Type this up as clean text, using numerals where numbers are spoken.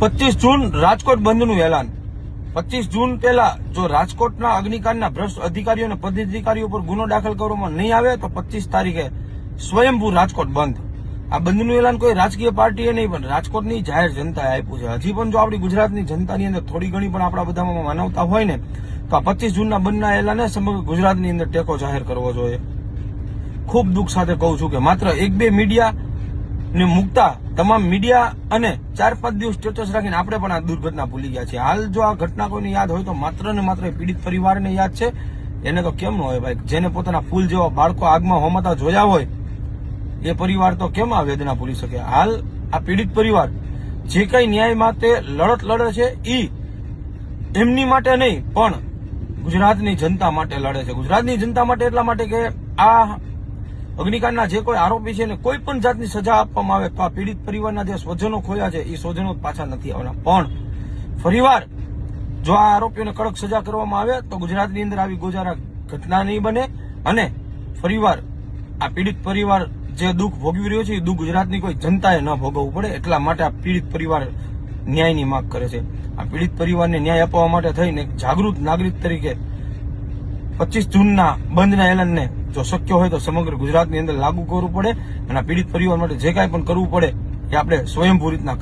25 જૂન રાજકોટ બંધનું એલાન. 25 જૂન પહેલા જો રાજકોટના અગ્નિકાંડના ભ્રષ્ટ અધિકારીઓ અને પદાધિકારીઓ પર ગુનો દાખલ કરવામાં નહીં આવે તો 25 તારીખે સ્વયંભૂ રાજકોટ બંધ. આ બંધનું એલાન કોઈ રાજકીય પાર્ટીએ નહીં પણ રાજકોટની જાહેર જનતાએ આપ્યું છે. હજી પણ જો આપણી ગુજરાતની જનતાની અંદર થોડી ઘણી પણ આપણા બધામાં માનવતા હોય ને તો આ 25 જૂનના બંધના એલાને સમગ્ર ગુજરાતની અંદર ટેકો જાહેર કરવો જોઈએ. ખૂબ દુઃખ સાથે કહું છું કે માત્ર 1-2 મીડિયા ને મુકતા તમામ મીડિયા અને 4-5 દિવસ સ્ટેટસ રાખીને આપણે પણ આ દુર્ઘટના ભૂલી ગયા છે. હાલ જો આ ઘટના કોઈને યાદ હોય તો માત્ર ને માત્ર પીડિત પરિવારને યાદ છે. એને તો કેમ ન હોય ભાઈ? જેને પોતાના ફૂલ જેવા બાળકો આગમાં હોમાતા જોયા હોય એ પરિવાર તો કેમ આ વેદના ભૂલી શકે? હાલ આ પીડિત પરિવાર જે કઈ ન્યાય માટે લડત લડે છે એ એમની માટે નહીં પણ ગુજરાતની જનતા માટે લડે છે. ગુજરાતની જનતા માટે એટલા માટે કે આ અગ્નિકાંડના જે કોઈ આરોપી છે એને કોઈ પણ જાતની સજા આપવામાં આવે તો આ પીડિત પરિવારના જે સ્વજનો ખોયા છે એ સ્વજનો પાછા નથી આવવાના. પણ ફરીવાર જો આ આરોપીઓને કડક સજા કરવામાં આવે તો ગુજરાતની અંદર આવી ગોજારા ઘટના નહીં બને અને ફરીવાર આ પીડિત પરિવાર જે દુઃખ ભોગવી રહ્યો છે એ દુઃખ ગુજરાતની કોઈ જનતાએ ન ભોગવવું પડે. એટલા માટે આ પીડિત પરિવાર ન્યાયની માંગ કરે છે. આ પીડિત પરિવારને ન્યાય અપાવવા માટે થઈને જાગૃત નાગરિક તરીકે 25 જૂનના બંધના એલાનને જો શક્ય હોય તો સમગ્ર ગુજરાતની અંદર લાગુ કરવું પડે અને આ પીડિત પરિવાર માટે જે કાંઈ પણ કરવું પડે એ આપણે સ્વયંભૂ રીતના